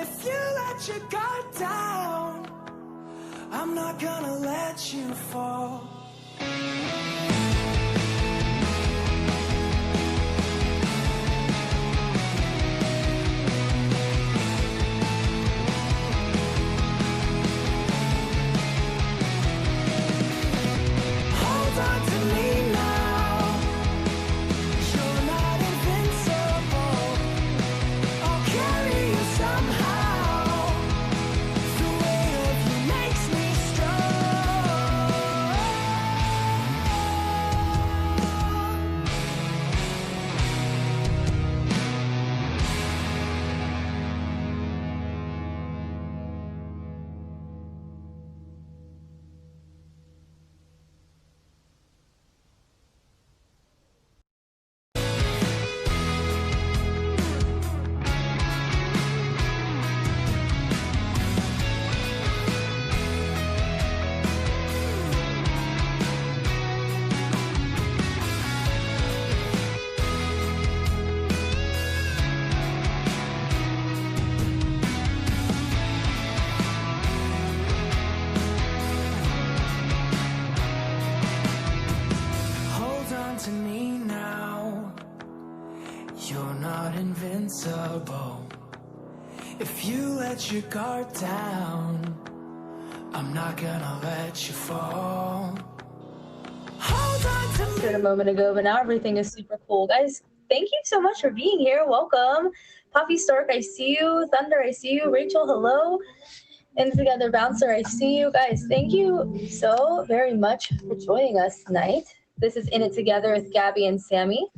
If you let your guard down, I'm not gonna let you fall. Hold on to me now. You're not invincible. I'll carry you somehow. The weight of you makes me strong. Hold on to me now. You're not invincible. If you let your guard down, I'm not gonna let you fall. Hold on to me. Started a moment ago, but now everything is super cool. Guys, thank you so much for being here. Welcome. Poppy Stark, I see you. Thunder, I see you. Rachel, hello. And Together Bouncer, I see you. Guys, thank you so very much for joining us tonight. This is In It Together with Gabby and Sammy.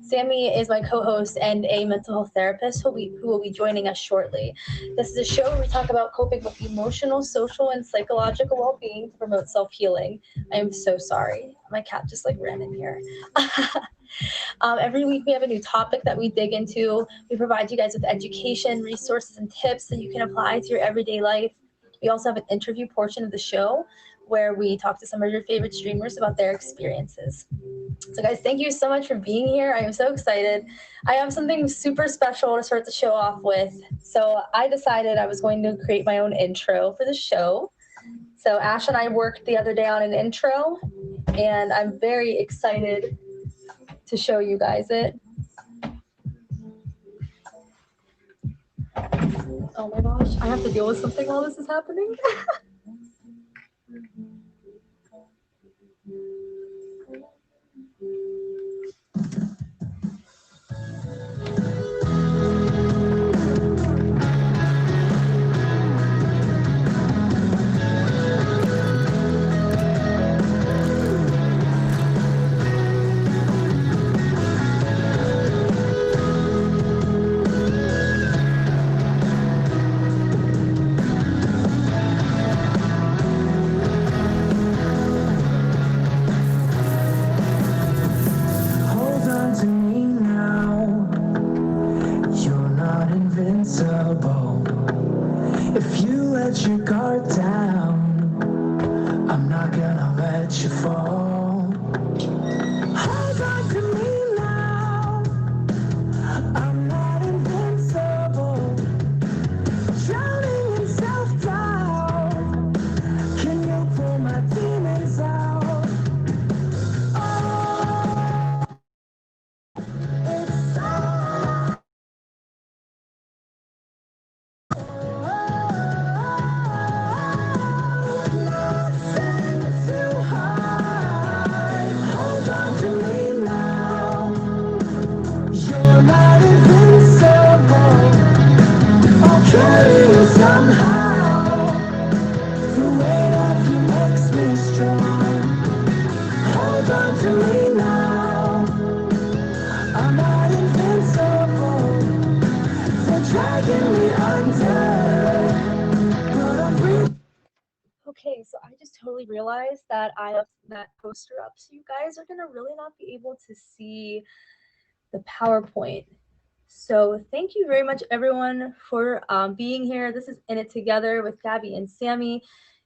Sammy is my co-host and a mental health therapist who will be joining us shortly. This is a show where we talk about coping with emotional, social, and psychological well-being to promote self-healing. I am so sorry. My cat just ran in here. Every week we have a new topic that we dig into. We provide you guys with education, resources, and tips that you can apply to your everyday life. We also have an interview portion of the show where we talk to some of your favorite streamers about their experiences. So guys, thank you so much for being here. I am so excited. I have something super special to start the show off with. So I decided I was going to create my own intro for the show. So Ash and I worked the other day on an intro, and I'm very excited to show you guys it. Oh my gosh, I have to deal with something while this is happening. Hold on to me now. You're not invincible. If you let your guard down, I'm not gonna let you fall. Hold on to me now. I'm not invincible. Drowning in self-doubt. Can you pull my demons out? Oh, it's so nothing to hide. Hold on to me now. You're not invincible. I'll carry you somehow. The weight of you makes me strong. Hold on to me now. I'm not invincible. They're dragging me under, but I'm breathing. Okay, so I just totally realized that I left that poster up, so you guys are gonna really not be able to see the PowerPoint. So thank you very much, everyone, for being here. This is In It Together with Gabby and Sammy.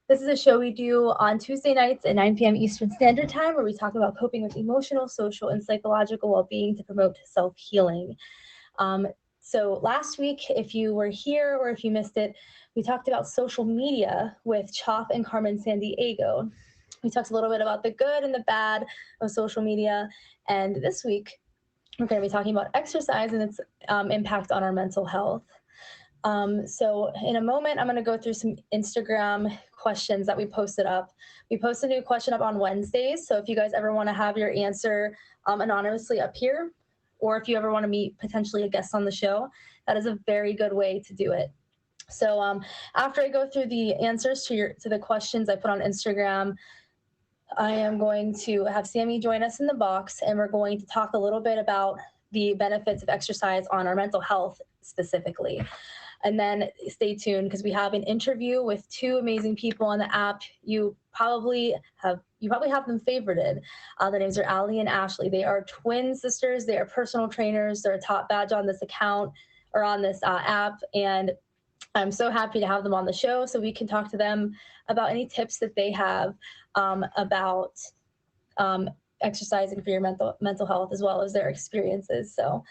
This is a show we do on Tuesday nights at 9 p.m. Eastern Standard Time, where we talk about coping with emotional, social, and psychological well-being to promote self-healing. So last week, if you were here or if you missed it, we talked about social media with Chop and Carmen Sandiego. We talked a little bit about the good and the bad of social media. And this week, we're going to be talking about exercise and its impact on our mental health. So in a moment, I'm going to go through some Instagram questions that we posted up. We post a new question up on Wednesdays. So if you guys ever want to have your answer anonymously up here, or if you ever want to meet potentially a guest on the show, that is a very good way to do it. So after I go through the answers to the questions I put on Instagram, I am going to have Sammy join us in the box, and we're going to talk a little bit about the benefits of exercise on our mental health specifically. And then stay tuned because we have an interview with two amazing people on the app. You probably have them favorited. The names are Allie and Ashley. They are twin sisters. They are personal trainers. They're a top badge on this account or on this app. And I'm so happy to have them on the show so we can talk to them about any tips that they have about exercising for your mental health as well as their experiences. So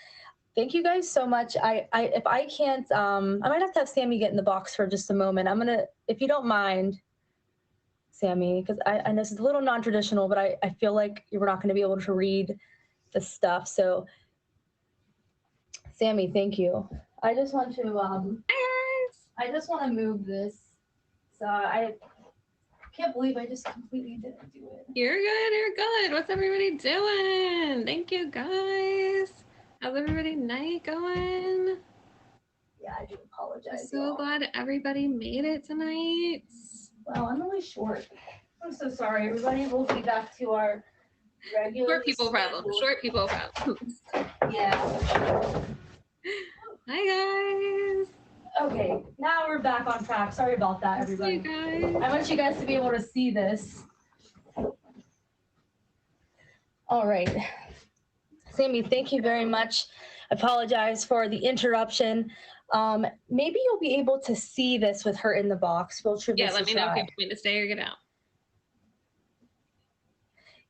thank you guys so much. If I can't, I might have to have Sammy get in the box for just a moment. I'm gonna, if you don't mind, Sammy, because I know this is a little non-traditional, but I feel like you're not going to be able to read the stuff. So, Sammy, thank you. I just want to, I just want to move this. So I can't believe I just completely didn't do it. You're good. You're good. What's everybody doing? Thank you, guys. How's everybody night going? Yeah, I do apologize. I'm so glad everybody made it tonight. Well, I'm really short. I'm so sorry, everybody. We'll be back to our regular. Short people problem. Short people problem. Yeah. Hi, guys. Okay, now we're back on track. Sorry about that, everybody. Hey, guys. I want you guys to be able to see this. All right. Sammy, thank you very much. I apologize for the interruption. Maybe you'll be able to see this with her in the box. We'll try. Yeah, let me know if you want me to stay or get out.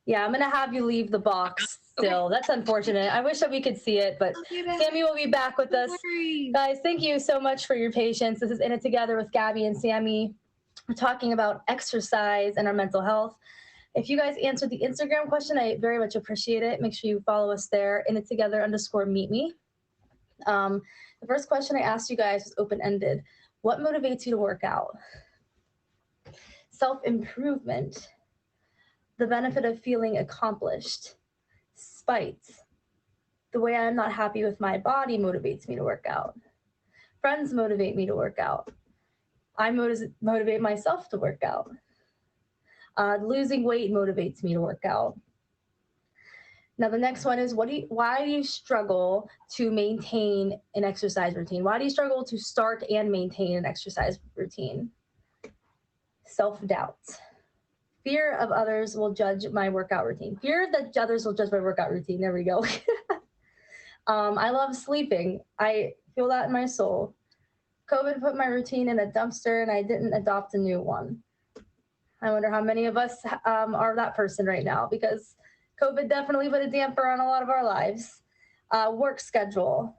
Yeah, I'm going to have you leave the box still. Okay. That's unfortunate. I wish that we could see it, but Sammy will be back with us. Guys, thank you so much for your patience. This is In It Together with Gabby and Sammy. We're talking about exercise and our mental health. If you guys answered the Instagram question, I very much appreciate it. Make sure you follow us there, InItTogether_MeetMe. The first question I asked you guys was open-ended. What motivates you to work out? Self-improvement. The benefit of feeling accomplished. Spite. The way I'm not happy with my body motivates me to work out. Friends motivate me to work out. I motivate myself to work out. Losing weight motivates me to work out. Now the next one is why do you struggle to maintain an exercise routine? Why do you struggle to start and maintain an exercise routine? Self-doubt. Fear of others will judge my workout routine. Fear that others will judge my workout routine. There we go. I love sleeping. I feel that in my soul. COVID put my routine in a dumpster and I didn't adopt a new one. I wonder how many of us are that person right now because COVID definitely put a damper on a lot of our lives. Work schedule,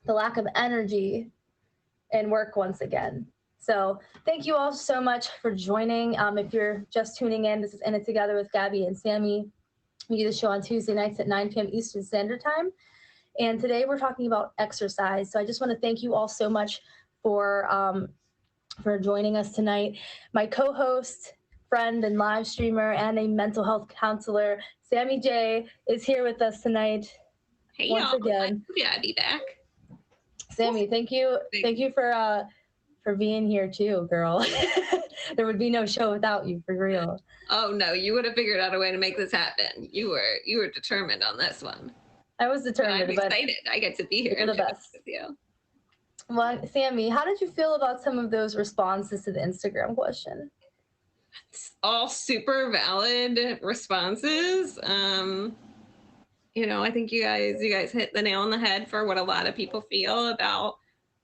the lack of energy in work once again. So thank you all so much for joining. If you're just tuning in, this is In It Together with Gabby and Sammy. We do the show on Tuesday nights at 9 p.m. Eastern Standard Time. And today we're talking about exercise. So I just want to thank you all so much for joining us tonight. My co-host, friend, and live streamer, and a mental health counselor, Sammy J, is here with us tonight. Hey, once y'all. again. Yeah, I'll be back. Sammy, thank you for being here too, girl. There would be no show without you, for real. Oh no, you would have figured out a way to make this happen. You were determined on this one. I was determined. I'm excited. I get to be here. You're the best. With you. Well, Sammy, how did you feel about some of those responses to the Instagram question? It's all super valid responses. I think you guys hit the nail on the head for what a lot of people feel about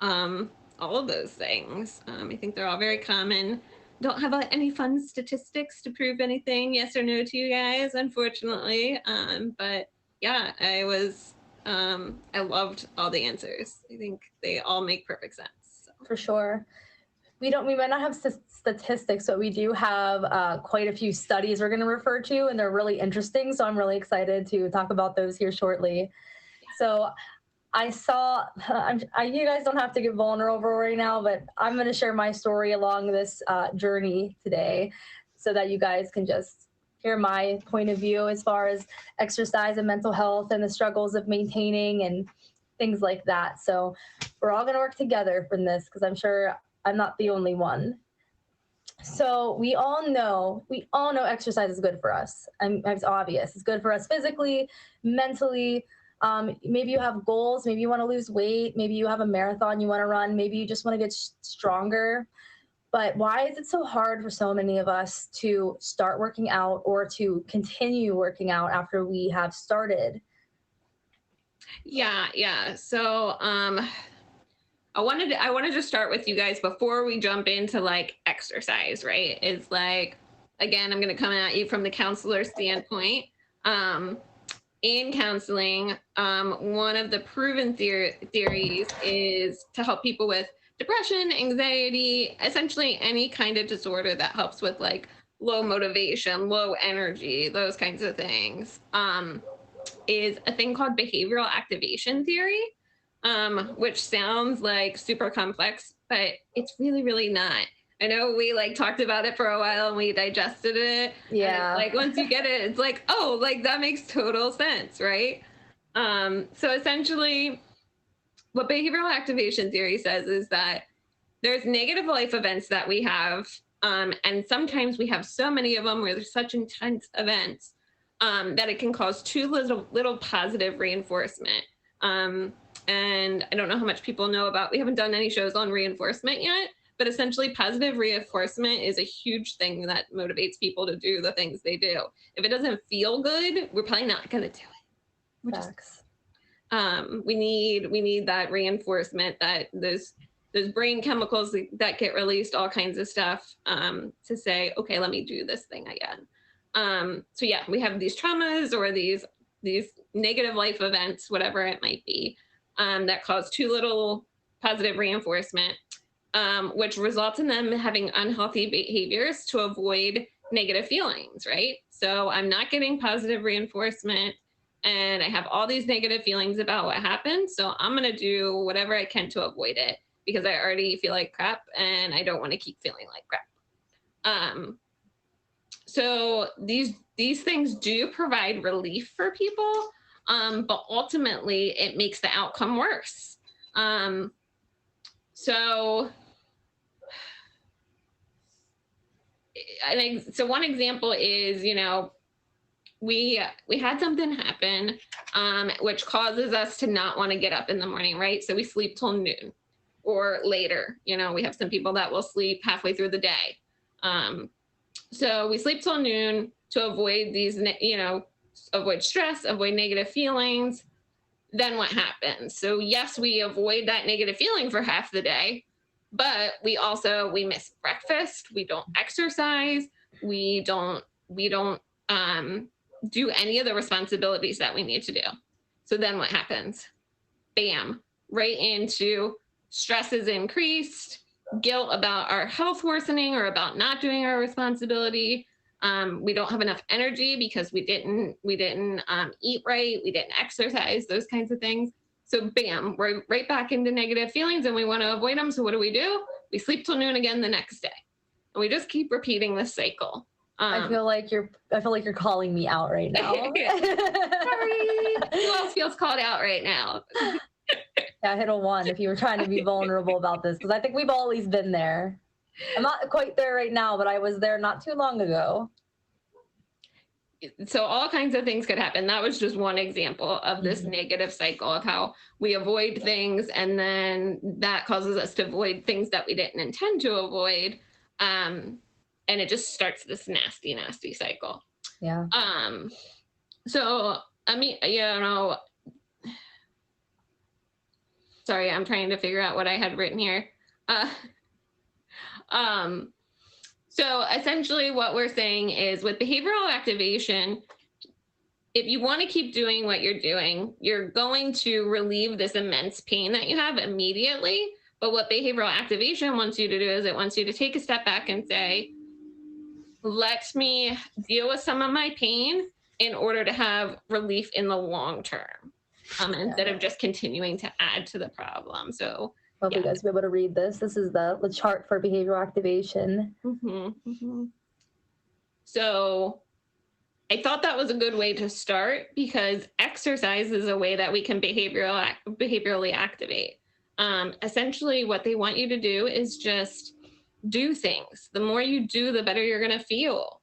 all of those things. I think they're all very common. Don't have any fun statistics to prove anything, yes or no, to you guys, unfortunately. But yeah, I was I loved all the answers. I think they all make perfect sense. So. For sure. We might not have statistics, but we do have quite a few studies we're going to refer to, and they're really interesting. So I'm really excited to talk about those here shortly. So I saw, you guys don't have to get vulnerable right now, but I'm going to share my story along this journey today so that you guys can just hear my point of view as far as exercise and mental health and the struggles of maintaining and things like that. So we're all going to work together from this because I'm sure I'm not the only one. So we all know exercise is good for us. It's obvious. It's good for us physically, mentally. Maybe you have goals. Maybe you want to lose weight. Maybe you have a marathon you want to run. Maybe you just want to get stronger. But why is it so hard for so many of us to start working out or to continue working out after we have started? Yeah. So I wanted to start with you guys before we jump into like exercise, right? It's like, again, I'm going to come at you from the counselor standpoint. In counseling, one of the proven theories is to help people with depression, anxiety, essentially any kind of disorder that helps with like low motivation, low energy, those kinds of things, is a thing called behavioral activation theory, which sounds like super complex, but it's really, really not. I know we like talked about it for a while and we digested it. Yeah. Like once you get it, it's like, oh, like that makes total sense, right? So essentially, what behavioral activation theory says is that there's negative life events that we have, and sometimes we have so many of them where there's such intense events that it can cause too little positive reinforcement. And I don't know how much people know about, we haven't done any shows on reinforcement yet, but essentially positive reinforcement is a huge thing that motivates people to do the things they do. If it doesn't feel good, we're probably not going to do it. Facts. We need that reinforcement, that those brain chemicals that get released, all kinds of stuff, to say, okay, let me do this thing again. So yeah, we have these traumas or these negative life events, whatever it might be, that cause too little positive reinforcement, which results in them having unhealthy behaviors to avoid negative feelings, right? So I'm not getting positive reinforcement and I have all these negative feelings about what happened. So I'm going to do whatever I can to avoid it because I already feel like crap and I don't want to keep feeling like crap. So these things do provide relief for people, but ultimately it makes the outcome worse. So one example is, we had something happen, which causes us to not want to get up in the morning, right? So we sleep till noon or later. We have some people that will sleep halfway through the day. So we sleep till noon to avoid these, avoid stress, avoid negative feelings. Then what happens? So yes, we avoid that negative feeling for half the day, but we miss breakfast. We don't exercise. We don't do any of the responsibilities that we need to do. So then what happens? Bam, right into stress is increased, guilt about our health worsening or about not doing our responsibility. We don't have enough energy because we didn't eat right, we didn't exercise, those kinds of things. So bam, we're right back into negative feelings and we want to avoid them. So what do? We sleep till noon again the next day. And we just keep repeating this cycle. I feel like you're calling me out right now. Sorry. Who else feels called out right now? Yeah, hit a 1 if you were trying to be vulnerable about this, because I think we've always been there. I'm not quite there right now, but I was there not too long ago. So all kinds of things could happen. That was just one example of this negative cycle of how we avoid things, and then that causes us to avoid things that we didn't intend to avoid. And it just starts this nasty, nasty cycle. Yeah. So, I mean, sorry, I'm trying to figure out what I had written here. So essentially what we're saying is with behavioral activation, if you want to keep doing what you're doing, you're going to relieve this immense pain that you have immediately. But what behavioral activation wants you to do is it wants you to take a step back and say, let me deal with some of my pain in order to have relief in the long term, instead of just continuing to add to the problem. So Hope you guys will be able to read this. This is the chart for behavioral activation. So I thought that was a good way to start, because exercise is a way that we can behaviorally activate. Essentially, what they want you to do is just do things. The more you do, the better you're going to feel.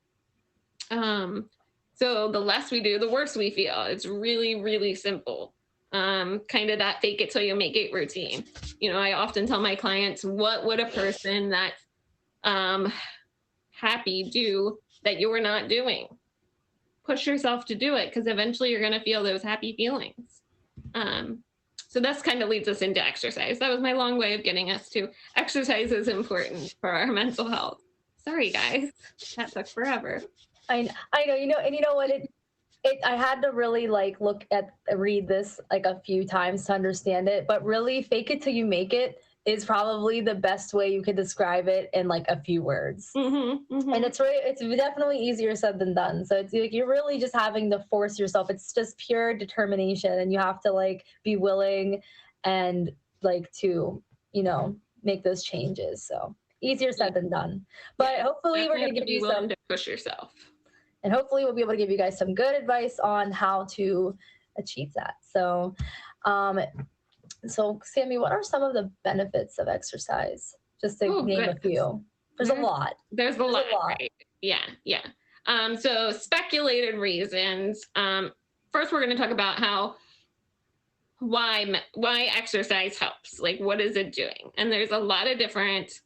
So the less we do, the worse we feel. It's really, really simple. Kind of that fake it till you make it routine. I often tell my clients, what would a person that's happy do that you were not doing? Push yourself to do it, because eventually you're going to feel those happy feelings. So that's kind of leads us into exercise. That was my long way of getting us to exercise is important for our mental health. Sorry, guys, that took forever. I know, and you know what? I had to really read this like a few times to understand it, but really fake it till you make it is probably the best way you could describe it in like a few words. And it's definitely easier said than done. So it's like you're really just having to force yourself. It's just pure determination, and you have to like be willing and like to make those changes. So easier said than done. But hopefully we're going to give you some to push yourself. And hopefully we'll be able to give you guys some good advice on how to achieve that. So, Sammy, what are some of the benefits of exercise? Just to name a few. There's a lot. There's a lot. Right? Yeah. So speculated reasons. First, we're going to talk about why exercise helps. Like, what is it doing? And there's a lot of different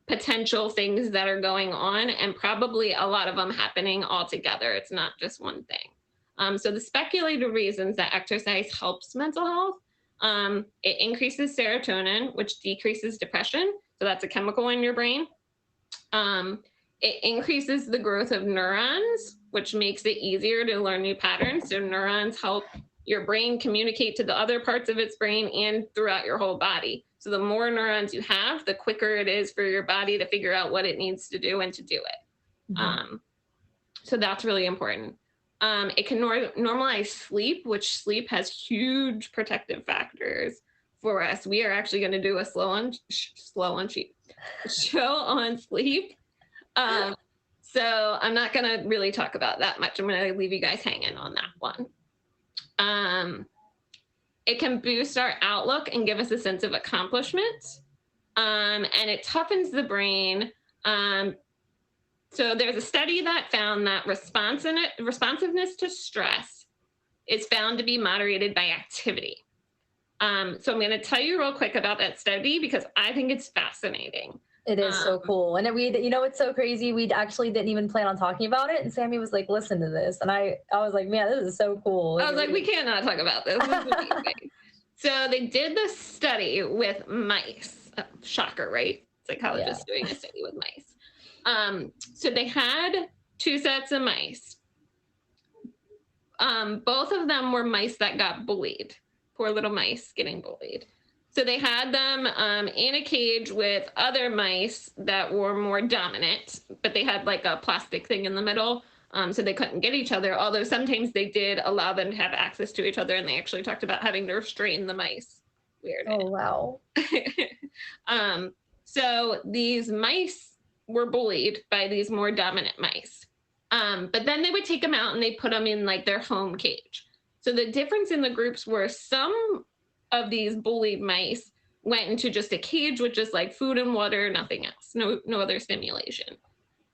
potential things that are going on, and probably a lot of them happening all together. It's not just one thing. So the speculated reasons that exercise helps mental health, it increases serotonin, which decreases depression. So that's a chemical in your brain. It increases the growth of neurons, which makes it easier to learn new patterns. So neurons help your brain communicate to the other parts of its brain and throughout your whole body. So the more neurons you have, the quicker it is for your body to figure out what it needs to do and to do it. So that's really important. It can normalize sleep, which sleep has huge protective factors for us. We are actually going to do a show on sleep. So I'm not going to really talk about that much. I'm going to leave you guys hanging on that one. It can boost our outlook and give us a sense of accomplishment. And it toughens the brain. So there's a study that found that responsiveness to stress is found to be moderated by activity. So I'm going to tell you real quick about that study because I think it's fascinating. It is so cool. And it's so crazy. We actually didn't even plan on talking about it. And Sammy was like, listen to this. And I was like, man, this is so cool. I was like, we cannot talk about this. This is amazing. So they did this study with mice. Shocker, right? Psychologists doing a study with mice. So they had 2 sets of mice. Both of them were mice that got bullied. Poor little mice getting bullied. So they had them in a cage with other mice that were more dominant, but they had like a plastic thing in the middle, so they couldn't get each other, although sometimes they did allow them to have access to each other, and they actually talked about having to restrain the mice. Weird. Oh, wow. So these mice were bullied by these more dominant mice. But then they would take them out and they put them in like their home cage. So the difference in the groups were some of these bullied mice went into just a cage with just like food and water, nothing else, no other stimulation.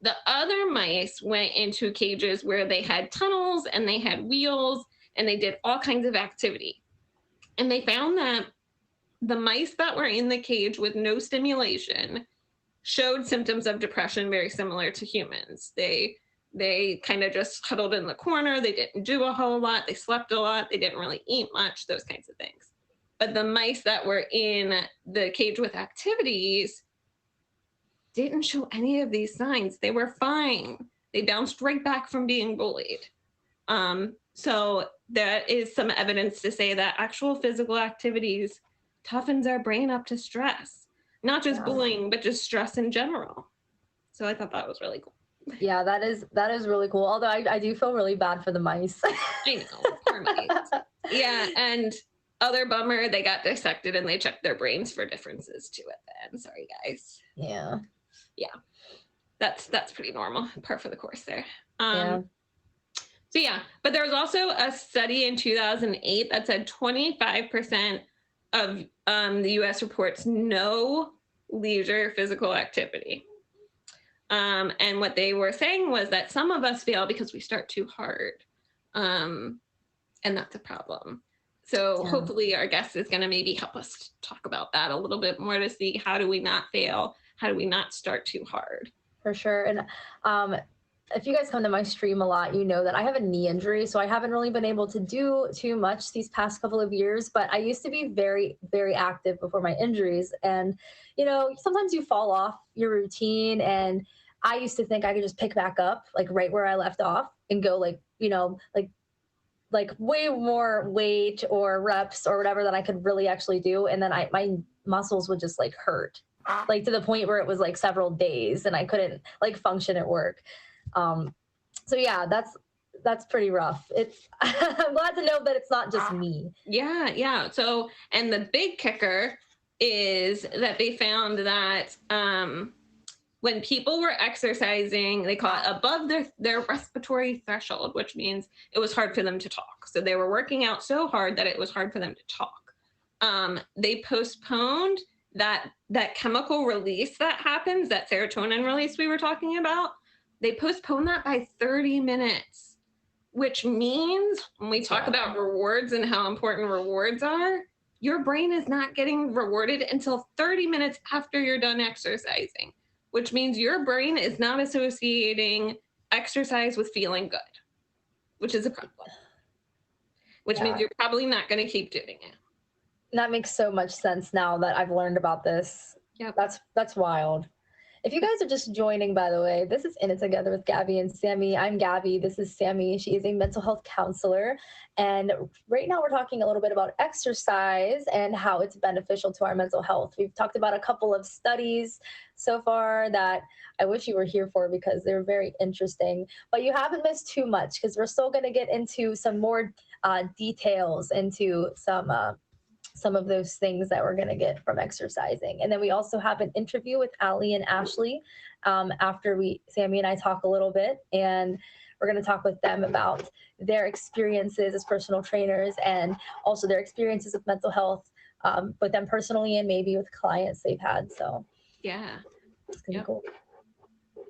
The other mice went into cages where they had tunnels and they had wheels and they did all kinds of activity. And they found that the mice that were in the cage with no stimulation showed symptoms of depression very similar to humans. They kind of just huddled in the corner. They didn't do a whole lot. They slept a lot. They didn't really eat much, those kinds of things. But the mice that were in the cage with activities didn't show any of these signs. They were fine. They bounced right back from being bullied. So there is some evidence to say that actual physical activities toughens our brain up to stress, not just bullying, but just stress in general. So I thought that was really cool. Yeah, that is really cool. Although I do feel really bad for the mice. I know, poor mice. Yeah, and other bummer, they got dissected and they checked their brains for differences to it then. Sorry, guys. Yeah. Yeah. That's pretty normal. Par for the course there. Yeah. So yeah, but there was also a study in 2008 that said 25% of the US reports no leisure physical activity. And what they were saying was that some of us fail because we start too hard. And that's a problem. So hopefully our guest is going to maybe help us talk about that a little bit more to see how do we not fail? How do we not start too hard? For sure. And if you guys come to my stream a lot, you know that I have a knee injury, so I haven't really been able to do too much these past couple of years, but I used to be very, very active before my injuries. And, you know, sometimes you fall off your routine, and I used to think I could just pick back up, like right where I left off, and go like, you know, like way more weight or reps or whatever that I could really actually do. And then my muscles would just like hurt, like to the point where it was like several days and I couldn't like function at work. So yeah, that's pretty rough. It's I'm glad to know that it's not just me. Yeah. So, and the big kicker is that they found that when people were exercising, they call it above their respiratory threshold, which means it was hard for them to talk. So they were working out so hard that it was hard for them to talk. They postponed that chemical release that happens, that serotonin release we were talking about. They postponed that by 30 minutes, which means when we talk about rewards and how important rewards are, your brain is not getting rewarded until 30 minutes after you're done exercising, which means your brain is not associating exercise with feeling good, which is a problem, which means you're probably not going to keep doing it. That makes so much sense now that I've learned about this. Yep. That's wild. If you guys are just joining, by the way, this is In It Together with Gabby and Sammy. I'm Gabby. This is Sammy. She is a mental health counselor. And right now we're talking a little bit about exercise and how it's beneficial to our mental health. We've talked about a couple of studies so far that I wish you were here for because they're very interesting. But you haven't missed too much because we're still going to get into some more details into some of those things that we're going to get from exercising. And then we also have an interview with Allie and Ashley after Sammy and I talk a little bit, and we're going to talk with them about their experiences as personal trainers and also their experiences with mental health with them personally and maybe with clients they've had. So yeah, it's going to be cool.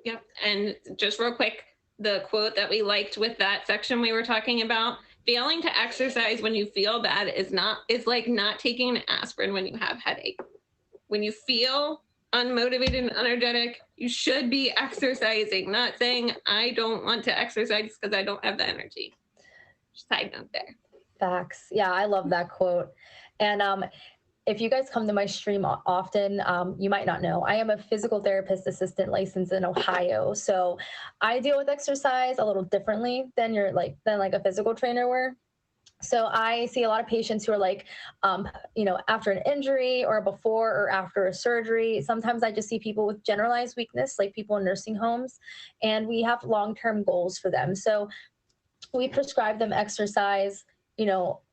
Yep. And just real quick, the quote that we liked with that section we were talking about, failing to exercise when you feel bad is like not taking an aspirin when you have headache. When you feel unmotivated and energetic, you should be exercising, not saying I don't want to exercise because I don't have the energy. Side note there. Facts. Yeah, I love that quote. And if you guys come to my stream often, you might not know, I am a physical therapist assistant licensed in Ohio. So I deal with exercise a little differently than a physical trainer were. So I see a lot of patients who are like, after an injury or before or after a surgery. Sometimes I just see people with generalized weakness, like people in nursing homes, and we have long-term goals for them. So we prescribe them exercise,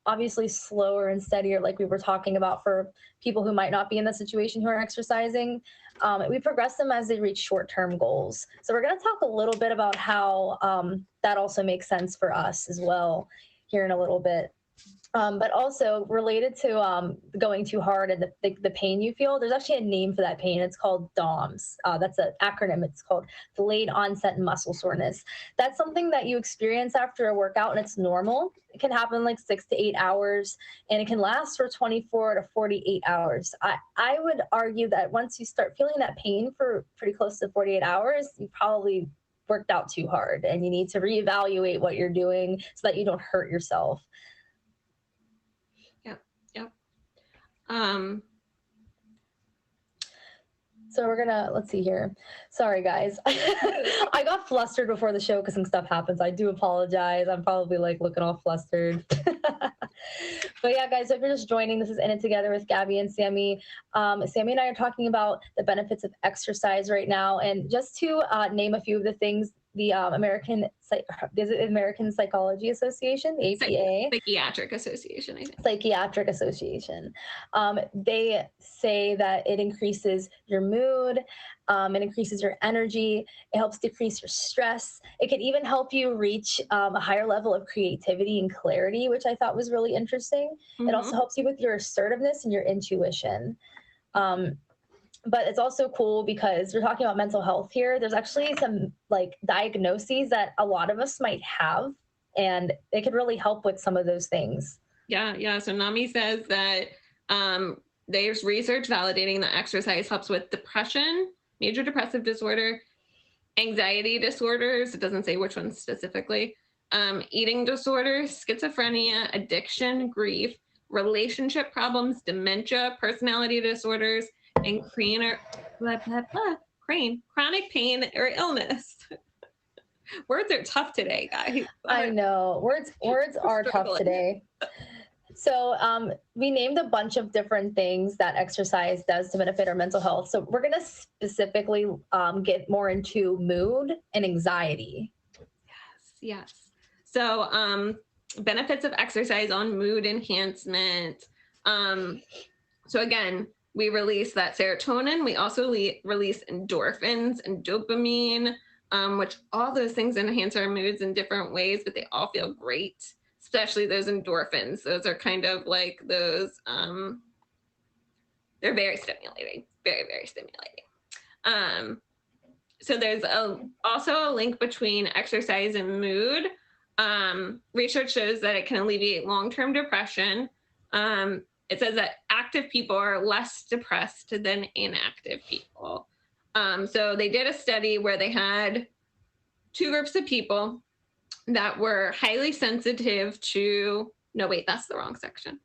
obviously slower and steadier, like we were talking about for people who might not be in the situation who are exercising. We progress them as they reach short-term goals. So we're going to talk a little bit about how that also makes sense for us as well here in a little bit. But also related to going too hard and the pain you feel, there's actually a name for that pain. It's called DOMS. That's an acronym. It's called delayed onset muscle soreness. That's something that you experience after a workout, and it's normal. It can happen like 6 to 8 hours, and it can last for 24 to 48 hours. I would argue that once you start feeling that pain for pretty close to 48 hours, you probably worked out too hard, and you need to reevaluate what you're doing so that you don't hurt yourself. So we're gonna, let's see here. Sorry, guys. I got flustered before the show because some stuff happens. I do apologize. I'm probably like looking all flustered. But yeah, guys, if you're just joining, this is In It Together with Gabby and Sammy. Sammy and I are talking about the benefits of exercise right now. And just to name a few of the things, the American Psychology Association, the APA. Psychiatric Association, I think. Psychiatric Association. They say that it increases your mood, it increases your energy, it helps decrease your stress. It can even help you reach a higher level of creativity and clarity, which I thought was really interesting. Mm-hmm. It also helps you with your assertiveness and your intuition. But it's also cool because we're talking about mental health here. There's actually some like diagnoses that a lot of us might have, and it could really help with some of those things. Yeah. So NAMI says that there's research validating that exercise helps with depression, major depressive disorder, anxiety disorders. It doesn't say which ones specifically. Eating disorders, schizophrenia, addiction, grief, relationship problems, dementia, personality disorders, and chronic pain or illness. Words are tough today, guys. I know. Words are tough today. So we named a bunch of different things that exercise does to benefit our mental health. So we're going to specifically get more into mood and anxiety. Yes. So benefits of exercise on mood enhancement. So again, we release that serotonin. We also release endorphins and dopamine, which all those things enhance our moods in different ways, but they all feel great, especially those endorphins. Those are kind of like those, they're very stimulating, very, very stimulating. So there's also a link between exercise and mood. Research shows that it can alleviate long-term depression. It says that active people are less depressed than inactive people. So they did a study where they had two groups of people that were highly sensitive to, no, wait, that's the wrong section.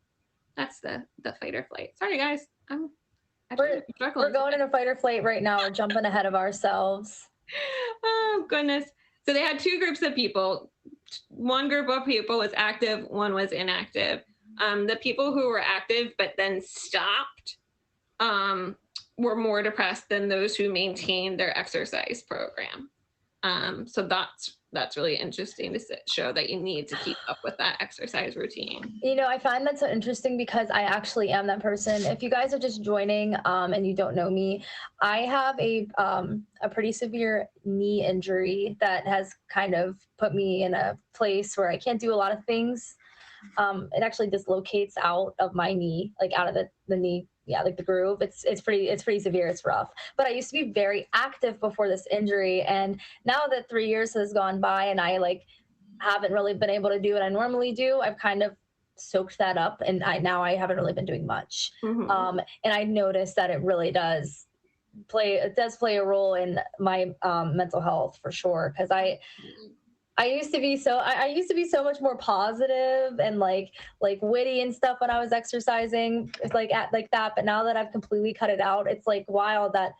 That's the fight or flight. Sorry, guys. We're going in a fight or flight right now. We're jumping ahead of ourselves. Oh, goodness. So they had two groups of people. One group of people was active, one was inactive. The people who were active but then stopped were more depressed than those who maintained their exercise program. So that's really interesting to show that you need to keep up with that exercise routine. You know, I find that so interesting because I actually am that person. If you guys are just joining and you don't know me, I have a pretty severe knee injury that has kind of put me in a place where I can't do a lot of things. It actually dislocates out of my knee, like out of the knee. Yeah, like the groove. It's pretty severe. It's rough. But I used to be very active before this injury, and now that 3 years has gone by and I like haven't really been able to do what I normally do, I've kind of soaked that up, and now I haven't really been doing much. Mm-hmm. And I noticed that it really does play a role in my mental health for sure, because I used to be so much more positive and like witty and stuff when I was exercising. It's like that. But now that I've completely cut it out, it's like wild that,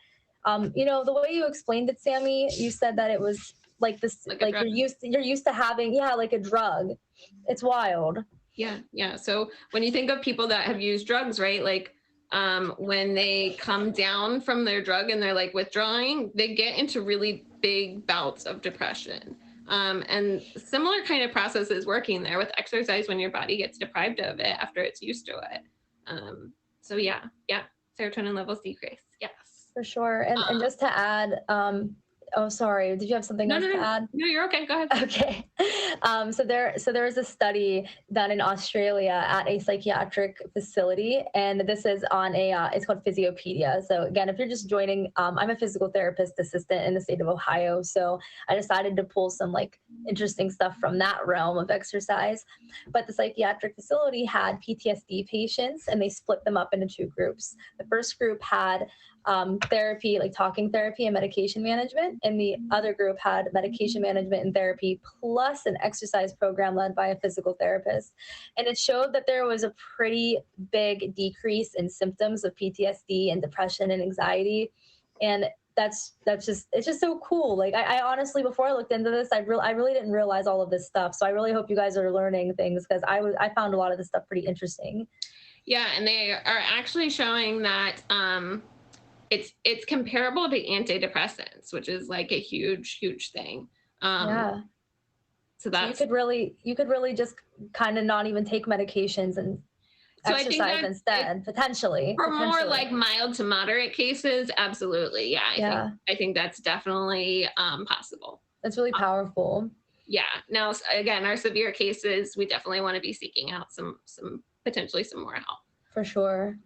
you know, the way you explained it, Sammy, you said that it was like this, like you're used to having, like a drug. It's wild. Yeah. So when you think of people that have used drugs, right? Like, when they come down from their drug and they're like withdrawing, they get into really big bouts of depression. And similar kind of process is working there with exercise when your body gets deprived of it after it's used to it. So yeah, serotonin levels decrease. Yes, for sure. And just to add, oh, sorry. Did you have something else to add? No, you're okay. Go ahead. Okay. So there was a study done in Australia at a psychiatric facility, and this is on it's called Physiopedia. So again, if you're just joining, I'm a physical therapist assistant in the state of Ohio. So I decided to pull some like interesting stuff from that realm of exercise. But the psychiatric facility had PTSD patients, and they split them up into two groups. The first group had therapy, like talking therapy and medication management. And the other group had medication management and therapy plus an exercise program led by a physical therapist. And it showed that there was a pretty big decrease in symptoms of PTSD and depression and anxiety. And it's just so cool. Like I honestly, before I looked into this, I really didn't realize all of this stuff. So I really hope you guys are learning things, because I found a lot of this stuff pretty interesting. Yeah, and they are actually showing that it's comparable to antidepressants, which is like a huge thing. Yeah. So that's you could really just kind of not even take medications and so exercise instead, potentially. For more like mild to moderate cases, absolutely. Yeah, I think that's definitely possible. That's really powerful. Yeah. Now, again, our severe cases, we definitely want to be seeking out some potentially some more help. For sure.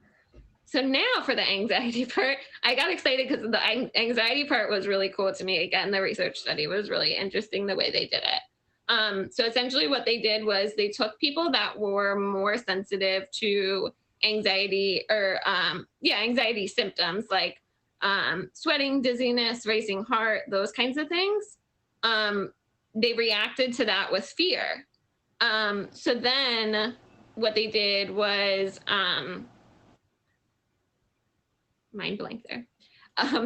So now for the anxiety part, I got excited because the anxiety part was really cool to me. Again, the research study was really interesting the way they did it. So essentially what they did was they took people that were more sensitive to anxiety or anxiety symptoms like sweating, dizziness, racing heart, those kinds of things. They reacted to that with fear. So then what they did was mind blank there.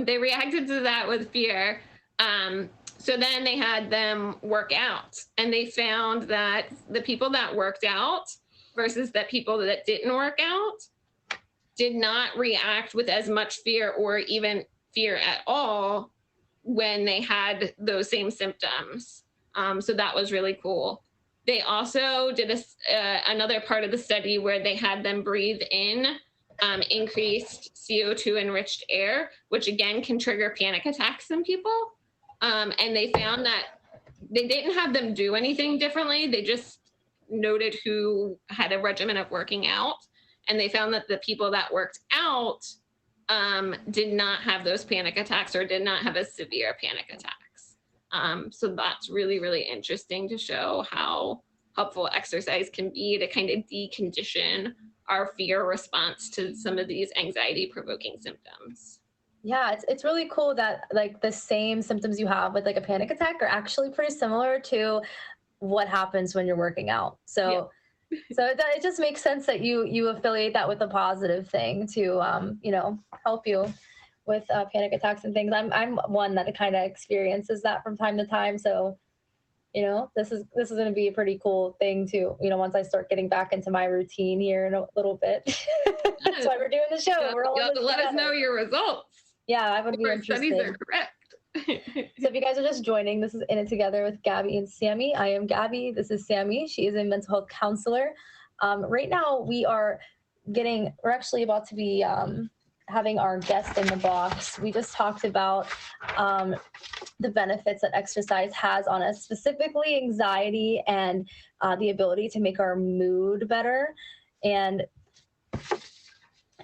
They reacted to that with fear. So then they had them work out, and they found that the people that worked out versus the people that didn't work out did not react with as much fear or even fear at all when they had those same symptoms. So that was really cool. They also did another part of the study where they had them breathe in increased CO2 enriched air, which again can trigger panic attacks in people. And they found that they didn't have them do anything differently. They just noted who had a regimen of working out. And they found that the people that worked out did not have those panic attacks or did not have as severe panic attacks. So that's really, really interesting to show how helpful exercise can be to kind of decondition our fear response to some of these anxiety provoking symptoms. Yeah, it's really cool that like the same symptoms you have with like a panic attack are actually pretty similar to what happens when you're working out. So it just makes sense that you affiliate that with a positive thing to help you with panic attacks and things. I'm one that kind of experiences that from time to time. So this is going to be a pretty cool thing too. Once I start getting back into my routine here in a little bit. That's why we're doing the show. We're all you'll have to let us know your results. Yeah, I would be interested. Studies are correct. So if you guys are just joining, this is In It Together with Gabby and Sammy. I am Gabby. This is Sammy. She is a mental health counselor. Right now we're actually about to be having our guest in the box. We just talked about the benefits that exercise has on us, specifically anxiety and the ability to make our mood better. And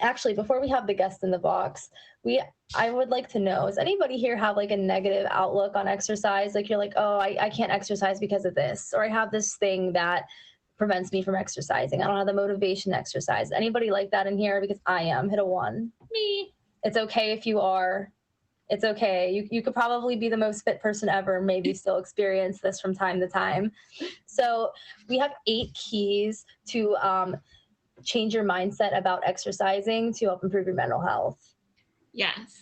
actually, before we have the guest in the box, I would like to know, does anybody here have like a negative outlook on exercise? Like you're like, oh, I can't exercise because of this, or I have this thing that prevents me from exercising. I don't have the motivation to exercise. Anybody like that in here? Because I am. Hit a 1. Me. It's okay if you are. It's okay. You could probably be the most fit person ever, maybe still experience this from time to time. So we have 8 keys to change your mindset about exercising to help improve your mental health. Yes.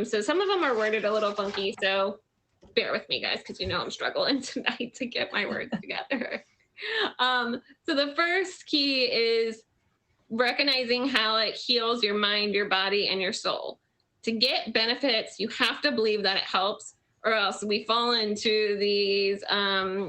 So some of them are worded a little funky, so bear with me, guys, because I'm struggling tonight to get my words together. So the first key is recognizing how it heals your mind, your body, and your soul. To get benefits, you have to believe that it helps, or else we fall into these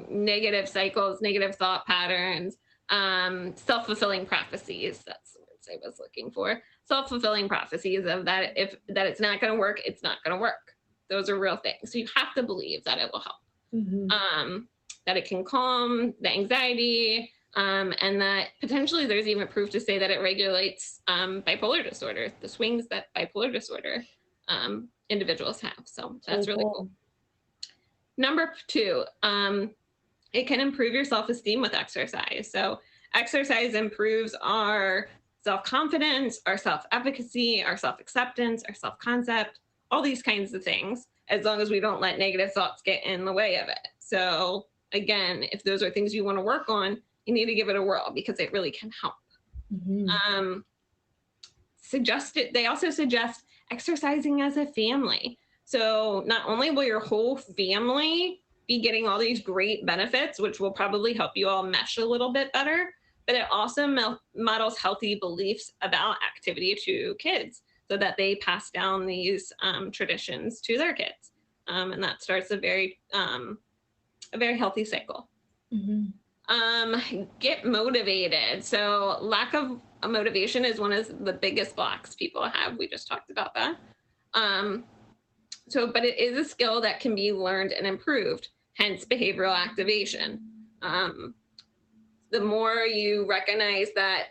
negative cycles, negative thought patterns, self-fulfilling prophecies. That's the words I was looking for. Self-fulfilling prophecies of that that it's not going to work, it's not going to work. Those are real things. So you have to believe that it will help. Mm-hmm. That it can calm the anxiety, and that potentially there's even proof to say that it regulates bipolar disorder, the swings that bipolar disorder individuals have. So that's really cool. Number 2, it can improve your self-esteem with exercise. So exercise improves our self-confidence, our self-efficacy, our self-acceptance, our self-concept, all these kinds of things, as long as we don't let negative thoughts get in the way of it. So again, if those are things you want to work on, you need to give it a whirl because it really can help. Mm-hmm. They also suggest exercising as a family. So not only will your whole family be getting all these great benefits, which will probably help you all mesh a little bit better, but it also models healthy beliefs about activity to kids so that they pass down these traditions to their kids. And that starts a very healthy cycle. Get motivated. So lack of motivation is one of the biggest blocks people have. We just talked about that. But it is a skill that can be learned and improved, hence behavioral activation. The more you recognize that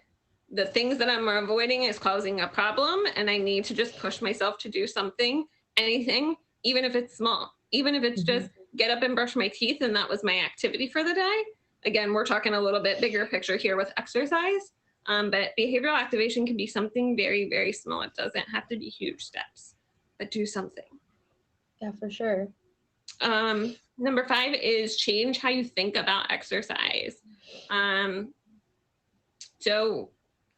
the things that I'm avoiding is causing a problem and I need to just push myself to do something, anything, even if it's small, even if it's just get up and brush my teeth and that was my activity for the day. Again, we're talking a little bit bigger picture here with exercise, but behavioral activation can be something very, very small. It doesn't have to be huge steps, but do something. Yeah, for sure. Number 5 is change how you think about exercise. So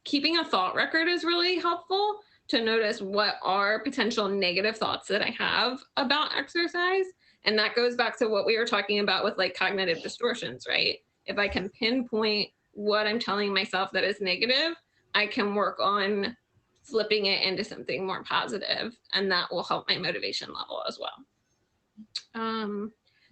keeping a thought record is really helpful to notice what are potential negative thoughts that I have about exercise. And that goes back to what we were talking about with like cognitive distortions, right? If I can pinpoint what I'm telling myself that is negative, I can work on flipping it into something more positive, and that will help my motivation level as well.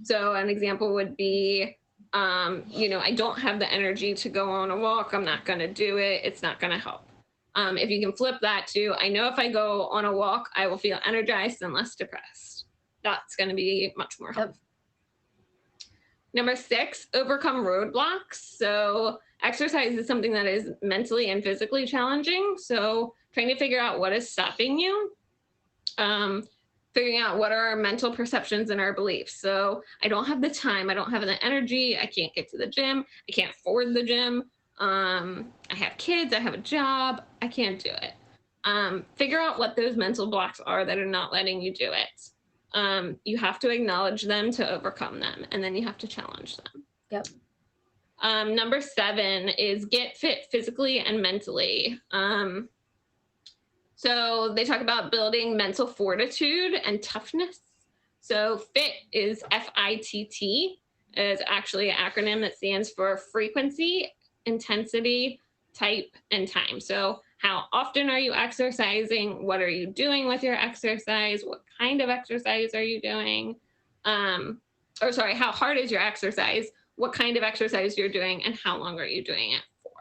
So an example would be, I don't have the energy to go on a walk. I'm not going to do it. It's not going to help. If you can flip that to, I know if I go on a walk, I will feel energized and less depressed. That's going to be much more helpful. Number 6, overcome roadblocks. So exercise is something that is mentally and physically challenging. So trying to figure out what is stopping you. Figuring out what are our mental perceptions and our beliefs. So I don't have the time, I don't have the energy, I can't get to the gym, I can't afford the gym, I have kids, I have a job, I can't do it. Figure out what those mental blocks are that are not letting you do it. You have to acknowledge them to overcome them, and then you have to challenge them. Yep. Number 7 is get fit physically and mentally. So they talk about building mental fortitude and toughness. So FIT is FITT, is actually an acronym that stands for frequency, intensity, type, and time. So how often are you exercising? What are you doing with your exercise? What kind of exercise are you doing? How hard is your exercise? What kind of exercise you're doing, and how long are you doing it for?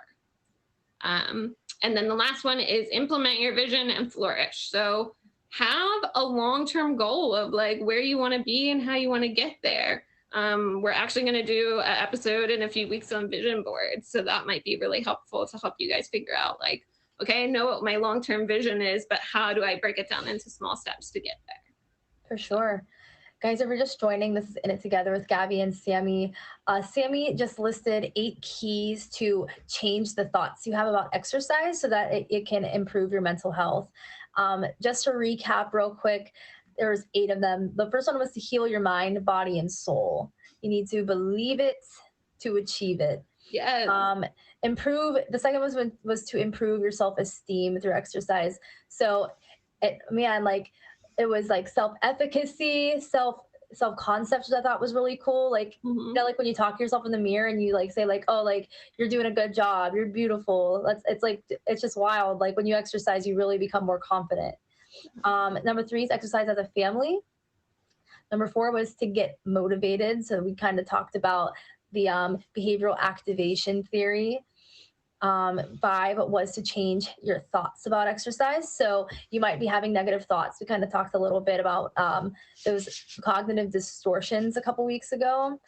And then the last one is implement your vision and flourish. So have a long-term goal of like where you want to be and how you want to get there. We're actually going to do an episode in a few weeks on vision boards. So that might be really helpful to help you guys figure out like, okay, I know what my long-term vision is, but how do I break it down into small steps to get there? For sure. Guys, if you're just joining, this is In It Together with Gabby and Sammy. Sammy just listed 8 keys to change the thoughts you have about exercise so that it can improve your mental health. Just to recap real quick, there's 8 of them. The first one was to heal your mind, body, and soul. You need to believe it to achieve it. Yes. The second was to improve your self-esteem through exercise. So it was like self-efficacy, self-concept, which I thought was really cool. Like, like when you talk to yourself in the mirror and you like say like, oh, like you're doing a good job, you're beautiful. It's just wild. Like when you exercise, you really become more confident. Number 3 is exercise as a family. Number 4 was to get motivated. So we kind of talked about the behavioral activation theory. 5 was to change your thoughts about exercise. So you might be having negative thoughts. We kind of talked a little bit about those cognitive distortions a couple weeks ago.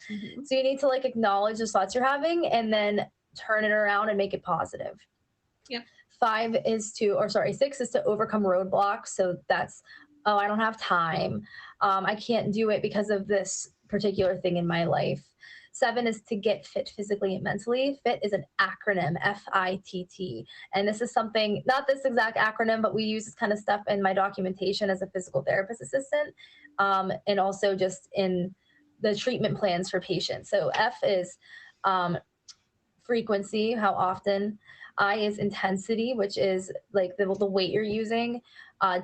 So you need to like acknowledge those thoughts you're having and then turn it around and make it positive. Yeah. 6 is to overcome roadblocks. So that's, oh, I don't have time. I can't do it because of this particular thing in my life. 7 is to get fit physically and mentally. FIT is an acronym, FITT. And this is something, not this exact acronym, but we use this kind of stuff in my documentation as a physical therapist assistant, and also just in the treatment plans for patients. So F is frequency, how often. I is intensity, which is like the weight you're using.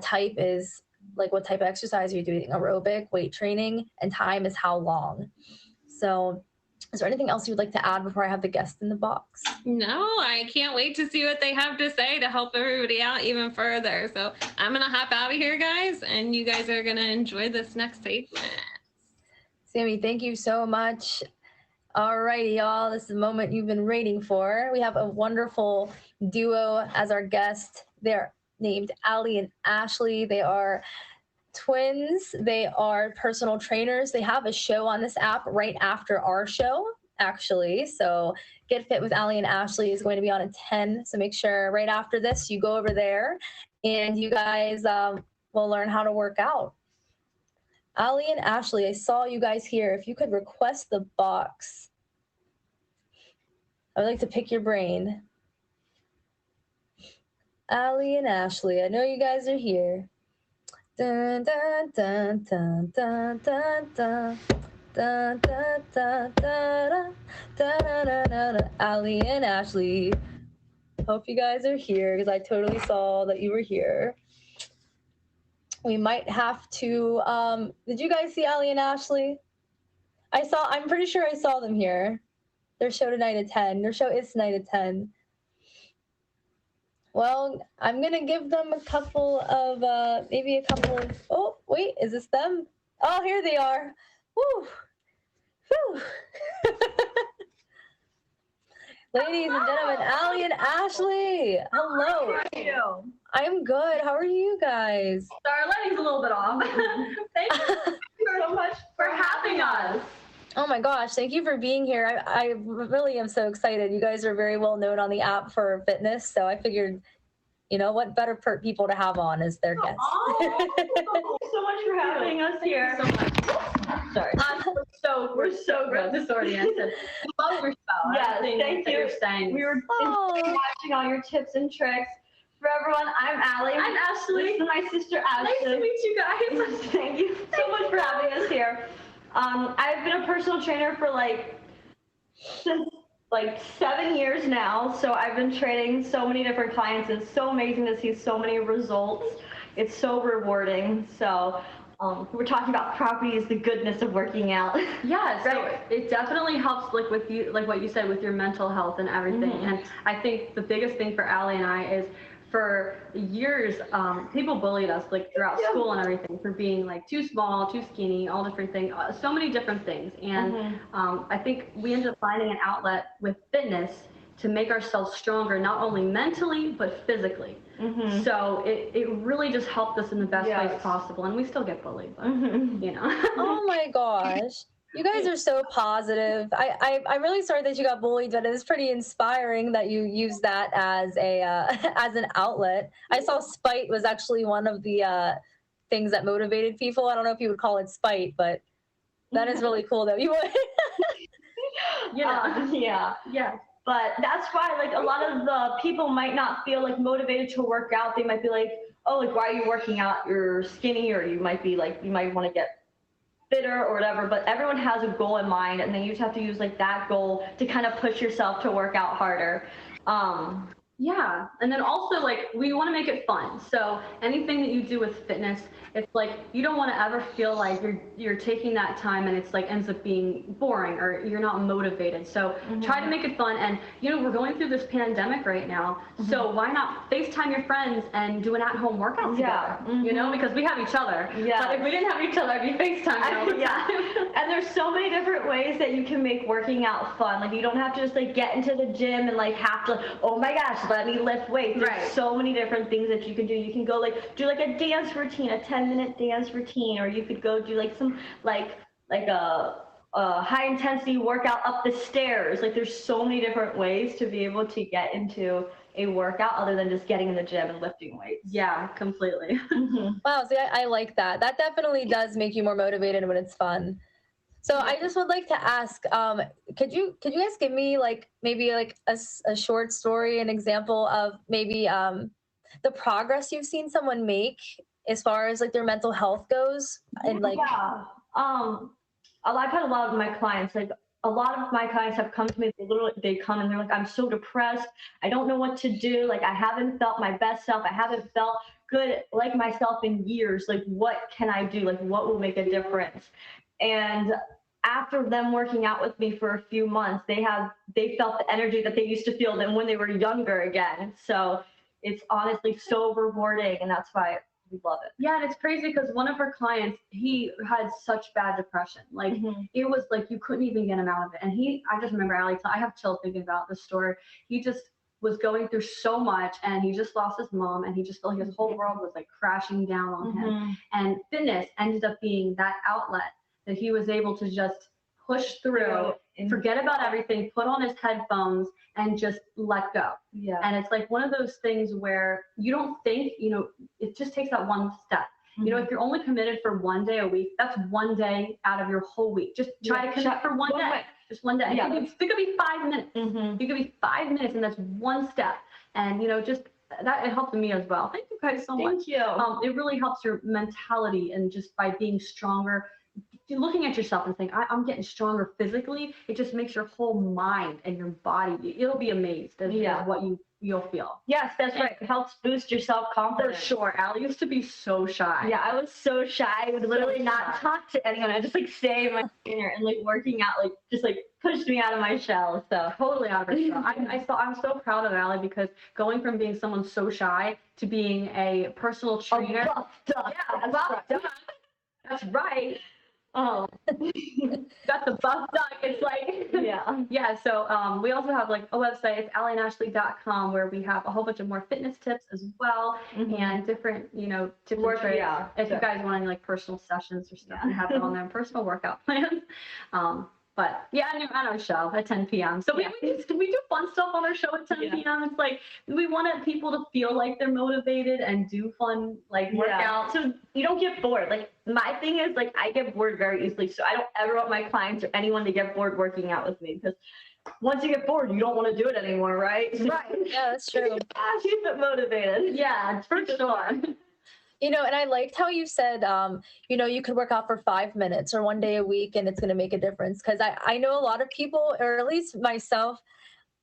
Type is like what type of exercise you're doing, aerobic, weight training, and time is how long. So is there anything else you'd like to add before I have the guest in the box? No, I can't wait to see what they have to say to help everybody out even further. So I'm going to hop out of here, guys, and you guys are going to enjoy this next segment. Sammy, thank you so much. All righty, y'all. This is the moment you've been waiting for. We have a wonderful duo as our guest. They're named Allie and Ashley. They are twins. They are personal trainers. They have a show on this app right after our show, actually. So Get Fit with Allie and Ashley is going to be on at 10. So make sure right after this, you go over there and you guys will learn how to work out. Allie and Ashley, I saw you guys here. If you could request the box, I would like to pick your brain. Allie and Ashley, I know you guys are here. Dun, dun, dun, dun, dun, dun, dun. Dun, dun, dun, dun, dun, dun, dun, dun, dun. Allie and Ashley, hope you guys are here because I totally saw that you were here. We might have to, did you guys see Allie and Ashley? I'm pretty sure I saw them here. Their show tonight at 10. Their show is tonight at 10. Well, I'm going to give them a couple of, oh, wait, is this them? Oh, here they are. Woo. Whew. Ladies and gentlemen, Allie and Ashley, hello. How are you? I'm good. How are you guys? Our lighting's a little bit off. Thank you so much for having us. Oh my gosh, thank you for being here. I really am so excited. You guys are very well known on the app for fitness, so I figured, you know, what better people to have on as their guests. Oh, thank you so much for having us here. So much. Sorry. We're so good. Disoriented. Love your style. Yes, thank you. You're saying. We were watching all your tips and tricks. For everyone, I'm Allie. I'm Ashley. This is my sister Ashley. Nice to meet you guys. Thank you so much for having us here. I've been a personal trainer for since 7 years now. So I've been training so many different clients. It's so amazing to see so many results. It's so rewarding. So we're talking about properties, the goodness of working out. Yeah, so Right. it definitely helps, with you, what you said, with your mental health and everything. Mm-hmm. And I think the biggest thing for Allie and I is, for years, people bullied us throughout school and everything for being too small, too skinny, all different things, so many different things. And I think we ended up finding an outlet with fitness to make ourselves stronger, not only mentally but physically. So it really just helped us in the best ways possible. And we still get bullied, but you know. Oh my gosh. You guys are so positive. I'm really sorry that you got bullied, but it is pretty inspiring that you use that as as an outlet. I saw spite was actually one of the things that motivated people. I don't know if you would call it spite, but that is really cool that you would. Yeah. But that's why a lot of the people might not feel motivated to work out. They might be oh, why are you working out? You're skinny, or you might be you might want to get fitter or whatever. But everyone has a goal in mind, and then you just have to use that goal to kind of push yourself to work out harder. Yeah, and then also we want to make it fun. So anything that you do with fitness, it's you don't want to ever feel like you're taking that time and it's ends up being boring or you're not motivated. So try to make it fun. And we're going through this pandemic right now, so why not FaceTime your friends and do an at-home workout together? Because we have each other. Yeah. But if we didn't have each other, I'd be FaceTiming all the time. And there's so many different ways that you can make working out fun. You don't have to just get into the gym and have to, oh my gosh, let me lift weights. There's so many different things that you can do. You can go do a dance routine, a 10-minute dance routine, or you could go do some a high intensity workout up the stairs. There's so many different ways to be able to get into a workout other than just getting in the gym and lifting weights. Yeah, completely. Wow, see, I like that. That definitely does make you more motivated when it's fun. So I just would like to ask, could you guys give me maybe a short story, an example of maybe the progress you've seen someone make as far as their mental health goes? And I've had a lot of my clients a lot of my clients have come to me, they come and they're like, I'm so depressed. I don't know what to do. Like, I haven't felt my best self. I haven't felt good like myself in years. Like, what can I do? Like, what will make a difference? And after them working out with me for a few months, they felt the energy that they used to feel then when they were younger again. So it's honestly so rewarding, and that's why we love it. Yeah, and it's crazy because one of our clients, he had such bad depression. Like, it was like you couldn't even get him out of it. And I just remember, Allie, I have chills thinking about the story. He just was going through so much, and he just lost his mom, and he just felt like his whole world was like crashing down on him. And fitness ended up being that outlet that he was able to just push through and forget about everything, put on his headphones, and just let go. Yeah. And it's like one of those things where you don't think, it just takes that one step. If you're only committed for 1 day a week, that's 1 day out of your whole week. Just try to commit for 1 day. Just 1 day. Yeah. It could be 5 minutes. It could be 5 minutes, and that's one step. And, just that, it helped me as well. Thank you guys so much. Thank you. It really helps your mentality, and just by being stronger, looking at yourself and saying, I'm getting stronger physically, it just makes your whole mind and your body, you'll be amazed at what you'll feel. Yes, that's right. It helps boost your self-confidence. For sure. Allie used to be so shy. Yeah, I was so shy. I would literally not talk to anyone. I just like stay in my corner, and like working out just pushed me out of my shell. So Totally out of her shell. I'm so proud of Allie, because going from being someone so shy to being a personal trainer. buff duck. Yeah, buff duck. That's right. Oh, got the buff duck. It's like, yeah. So we also have like a website. It's allieandashley.com, where we have a whole bunch of more fitness tips as well, and different, tips and tricks. Yeah. If you guys want any like personal sessions or stuff, we have it on there. Personal workout plans. But yeah, and on our show at 10 p.m. So we do fun stuff on our show at 10 p.m. It's like we wanted people to feel like they're motivated and do fun workouts. So you don't get bored. Like, my thing is, like, I get bored very easily. So I don't ever want my clients or anyone to get bored working out with me, because once you get bored, you don't want to do it anymore, right? Right. Yeah, that's true. Keep it motivated. Yeah, for sure. And I liked how you said, you could work out for 5 minutes or 1 day a week, and it's going to make a difference. Because I know a lot of people, or at least myself,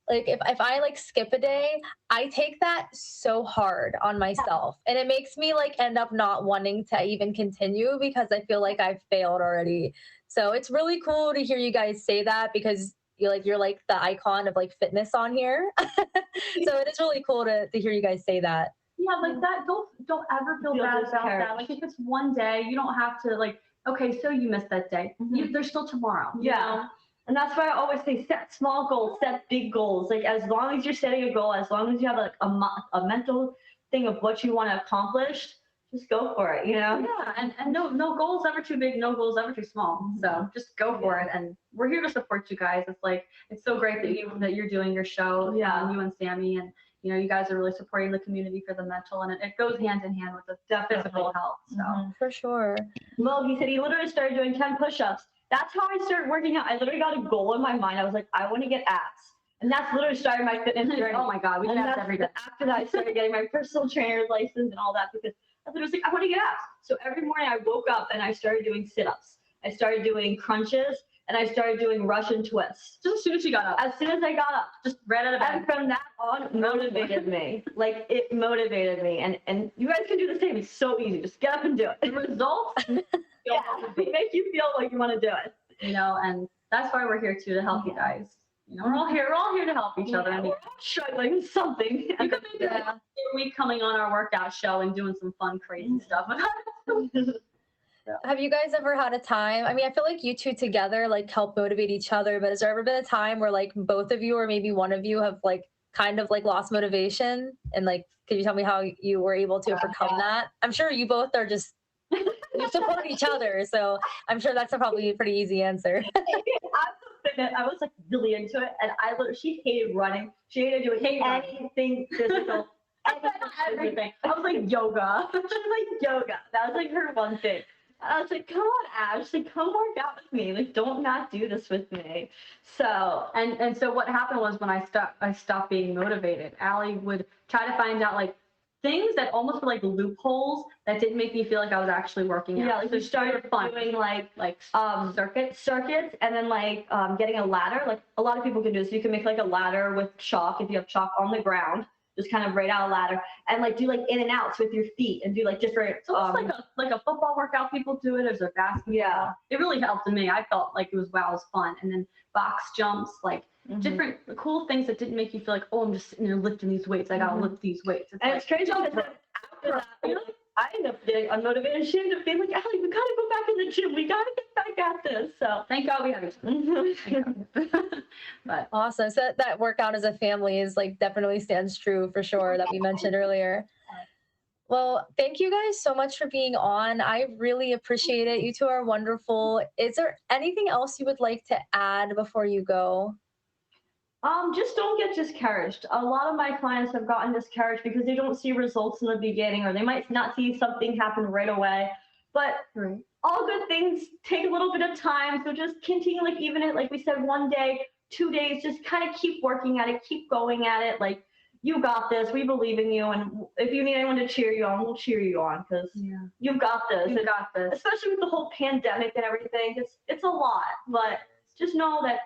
like if I like skip a day, I take that so hard on myself, and it makes me like end up not wanting to even continue, because I feel like I've failed already. So it's really cool to hear you guys say that, because you're like the icon of like fitness on here. So it is really cool to hear you guys say that. Yeah, like that. Don't ever feel bad about that. Like, if it's 1 day, you don't have to like, okay, so you missed that day. There's still tomorrow. Yeah. And that's why I always say, set small goals, set big goals. Like, as long as you're setting a goal, as long as you have like a mental thing of what you want to accomplish, just go for it, Yeah, and no goals ever too big, no goals ever too small. So just go for it, and we're here to support you guys. It's so great that you're doing your show, you and Sammy, and you guys are really supporting the community for the mental, and it goes hand in hand with the physical health. So for sure. Well, he said he literally started doing 10 push-ups. That's how I started working out. I literally got a goal in my mind. I was like, I want to get abs. And that's literally started my fitness journey. Oh my God, we can abs every day. After that, I started getting my personal trainer's license and all that, because I was like, I want to get abs. So every morning I woke up and I started doing sit-ups. I started doing crunches, and I started doing Russian twists. Just as soon as you got up. As soon as I got up. Just ran out of bed. And from that on, motivated me. Like, it motivated me. And you guys can do the same. It's so easy. Just get up and do it. The results make you feel like you want to do it. And that's why we're here too, to help you guys. We're all here to help each other. We're all struggling with something. You could make it a week coming on our workout show and doing some fun, crazy stuff. Have you guys ever had a time? I mean, I feel like you two together like help motivate each other, but has there ever been a time where like both of you, or maybe one of you, have like kind of like lost motivation? And like, could you tell me how you were able to overcome that? I'm sure you both are just you support each other, so I'm sure that's probably a pretty easy answer. I was like really into it, and she hated running. She hated doing anything physical. Everything. I was like yoga. She was like yoga. That was like her one thing. I was like, come on, Ash, like, come work out with me. Like, don't not do this with me. So, and so what happened was, when I stopped being motivated, Allie would try to find out, like, things that almost were like loopholes that didn't make me feel like I was actually working out. Yeah, like So we started fun. doing like circuits. and then like getting a ladder. Like a lot of people can do this. You can make like a ladder with chalk if you have chalk on the ground. Just kind of write out a ladder and like do like in and outs with your feet and do like different. It's almost like a football workout. People do it as a basketball. Yeah. It really helped me. I felt like it was fun. And then box jumps, like different cool things that didn't make you feel like, oh, I'm just sitting there lifting these weights. I gotta lift these weights. And it's crazy because after that, I ended up getting unmotivated. She ended up being like, Allie, we gotta go back in the gym. We gotta get back at this. So thank God we have each other. But Awesome. So that workout as a family is like definitely stands true for sure that we mentioned earlier. Well, thank you guys so much for being on. I really appreciate it. You two are wonderful. Is there anything else you would like to add before you go? just don't get discouraged. A lot of my clients have gotten discouraged because they don't see results in the beginning, or they might not see something happen right away. But all good things take a little bit of time. So just continue, like even at, like we said, 1 day, 2 days, just kind of keep working at it, keep going at it. Like, you got this. We believe in you. And if you need anyone to cheer you on, we'll cheer you on, because you've got this. you got this. Especially with the whole pandemic and everything. It's a lot, but just know that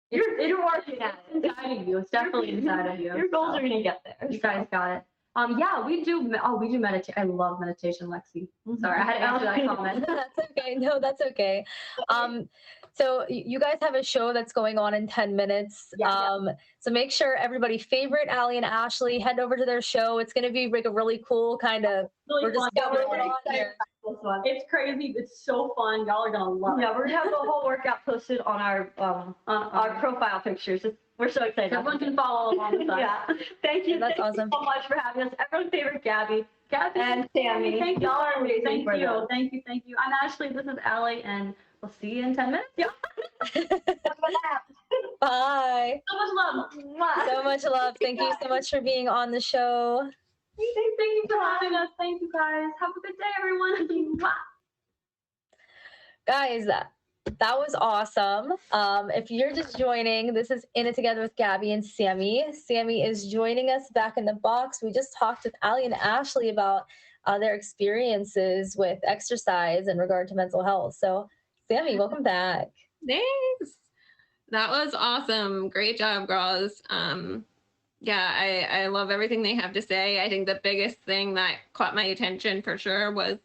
you're working at it. It's inside of you. It's definitely inside of you. Your goals are gonna get there. You guys got it. Yeah, we do meditation. I love meditation, Lexi. Sorry, I had to answer that comment. That's okay. No, that's okay. So you guys have a show that's going on in 10 minutes. So make sure everybody favorite Allie and Ashley, head over to their show. It's going to be like a really cool kind of, we're just going on here. It's crazy. It's so fun. Y'all are gonna love it. Yeah, we're gonna have the whole workout posted on our profile pictures. We're so excited. Everyone can follow along with us. Yeah. Thank you. That's awesome. So much for having us. Everyone's favorite Gabby and Sammy. Thank you. Y'all are amazing. Thank you. I'm Ashley. This is Allie, and we'll see you in 10 minutes. Yeah. Bye. So much love. So much love. Thank you so much for being on the show. Thank you for having us. Thank you, guys. Have a good day, everyone. Guys, that was awesome. If you're just joining, this is In It Together with Gabby and Sammy. Sammy is joining us back in the box. We just talked with Allie and Ashley about their experiences with exercise in regard to mental health. So, Sammy, welcome back. Thanks. That was awesome. Great job, girls. Yeah, I love everything they have to say. I think the biggest thing that caught my attention for sure was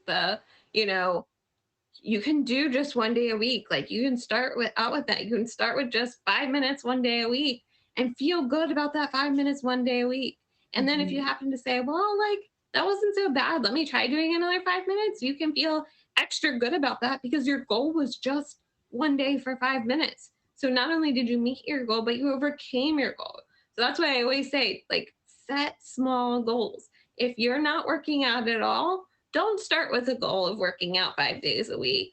you can do just 1 day a week. Like, you can start out with that. You can start with just 5 minutes 1 day a week and feel good about that 5 minutes 1 day a week. And then if you happen to say, well, like, that wasn't so bad, let me try doing another 5 minutes, you can feel extra good about that because your goal was just 1 day for 5 minutes. So not only did you meet your goal, but you overcame your goal. So that's why I always say, like, set small goals. If you're not working out at all, don't start with a goal of working out 5 days a week.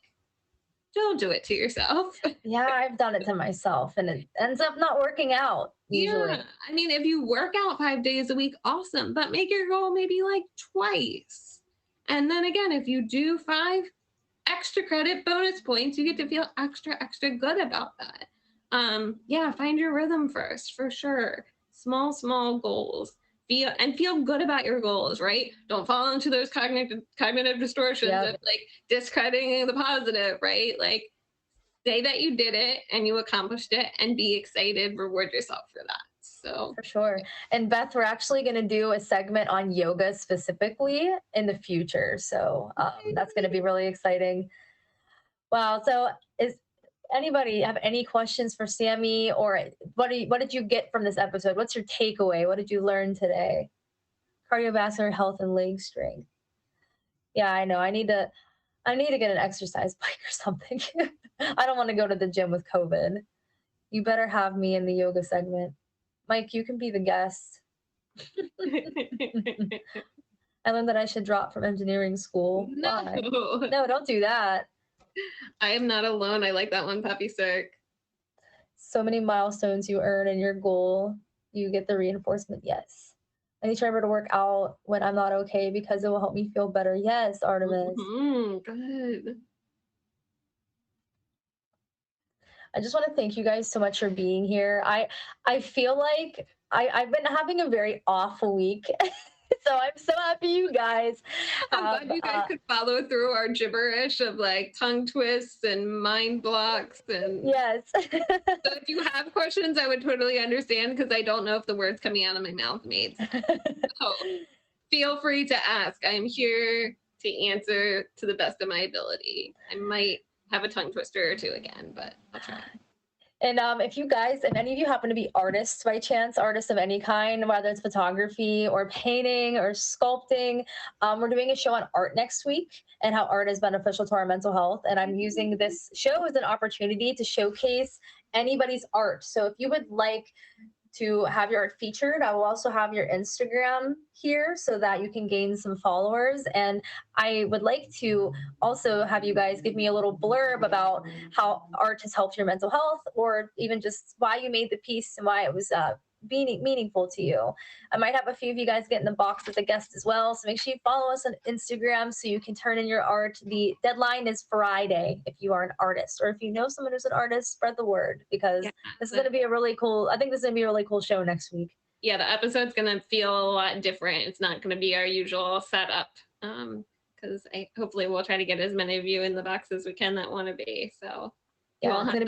Don't do it to yourself. Yeah, I've done it to myself and it ends up not working out usually. Yeah. I mean, if you work out 5 days a week, awesome, but make your goal maybe like twice. And then again, if you do 5 extra credit bonus points, you get to feel extra good about that. Yeah, find your rhythm first, for sure. Small goals. Feel good about your goals, right? Don't fall into those cognitive distortions of like discrediting the positive, right? Like, say that you did it and you accomplished it and be excited, reward yourself for that. So for sure. And Beth, we're actually going to do a segment on yoga specifically in the future. So that's going to be really exciting. Wow. So anybody have any questions for Sammy, or what did you get from this episode? What's your takeaway? What did you learn today? Cardiovascular health and leg strength. Yeah, I know. I need to get an exercise bike or something. I don't want to go to the gym with COVID. You better have me in the yoga segment. Mike, you can be the guest. I learned that I should drop from engineering school. No. Why? No, don't do that. I am not alone. I like that one, Puppy Cirque. So many milestones you earn in your goal. You get the reinforcement. Yes. I need to remember to work out when I'm not okay because it will help me feel better. Yes, Artemis. Good. I just want to thank you guys so much for being here. I feel like I've been having a very off week. So I'm so happy you guys I'm have, glad you guys could follow through our gibberish of like tongue twists and mind blocks. And yes. so if you have questions, I would totally understand because I don't know if the words coming out of my mouth made sense. So feel free to ask. I'm here to answer to the best of my ability. I might have a tongue twister or two again, but I'll try. And if any of you happen to be artists by chance, artists of any kind, whether it's photography or painting or sculpting, we're doing a show on art next week and how art is beneficial to our mental health. And I'm using this show as an opportunity to showcase anybody's art. So if you would like to have your art featured, I will also have your Instagram here so that you can gain some followers. And I would like to also have you guys give me a little blurb about how art has helped your mental health, or even just why you made the piece and why it was meaningful to you. I might have a few of you guys get in the box as a guest as well. So make sure you follow us on Instagram so you can turn in your art. The deadline is Friday if you are an artist, or if you know someone who's an artist, spread the word, because this is going to be a really cool, I think this is going to be a really cool show next week. Yeah, the episode's going to feel a lot different. It's not going to be our usual setup because hopefully we'll try to get as many of you in the box as we can that want to be. So you won't have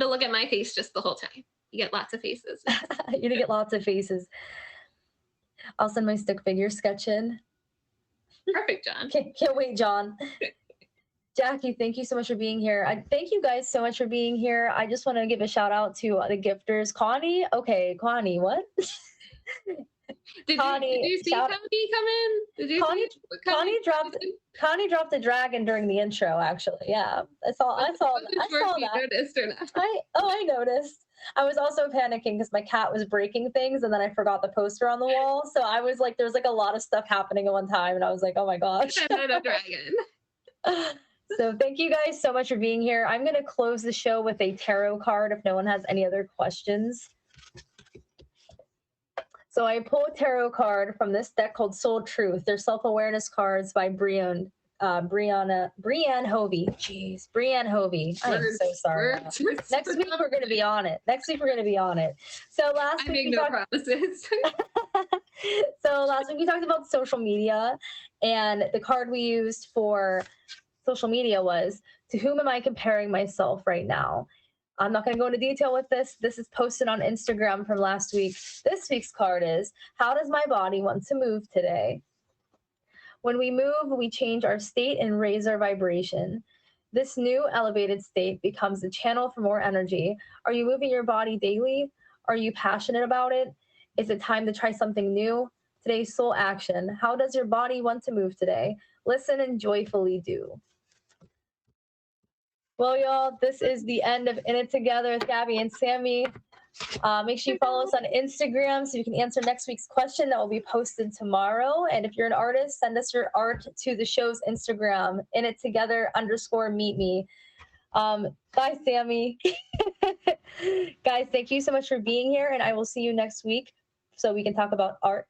to look at my face just the whole time. You get lots of faces. You're gonna get lots of faces. I'll send my stick figure sketch in. Perfect, John. Can't wait, John. Jackie, thank you so much for being here. Thank you guys so much for being here. I just want to give a shout out to the gifters. Connie, what? Did you see Connie come in? Did you Connie dropped a dragon during the intro, actually. Yeah. I saw that. Noticed or not? I noticed. I was also panicking because my cat was breaking things and then I forgot the poster on the wall. So I was like, there's like a lot of stuff happening at one time and I was like, oh my gosh. A dragon. So thank you guys so much for being here. I'm going to close the show with a tarot card if no one has any other questions. So I pull a tarot card from this deck called Soul Truth. They're self-awareness cards by Brianne Hovey. Jeez, Brianne Hovey. I am so sorry. Next week we're going to be on it. So last week we talked about social media, and the card we used for social media was, to whom am I comparing myself right now? I'm not going to go into detail with this. This is posted on Instagram from last week. This week's card is, how does my body want to move today? When we move, we change our state and raise our vibration. This new elevated state becomes a channel for more energy. Are you moving your body daily? Are you passionate about it? Is it time to try something new? Today's soul action. How does your body want to move today? Listen and joyfully do. Well, y'all, this is the end of In It Together with Gabby and Sammy. Make sure you follow us on Instagram so you can answer next week's question that will be posted tomorrow. And if you're an artist, send us your art to the show's Instagram, inittogether_MeetMe. Bye, Sammy. Guys, thank you so much for being here, and I will see you next week so we can talk about art.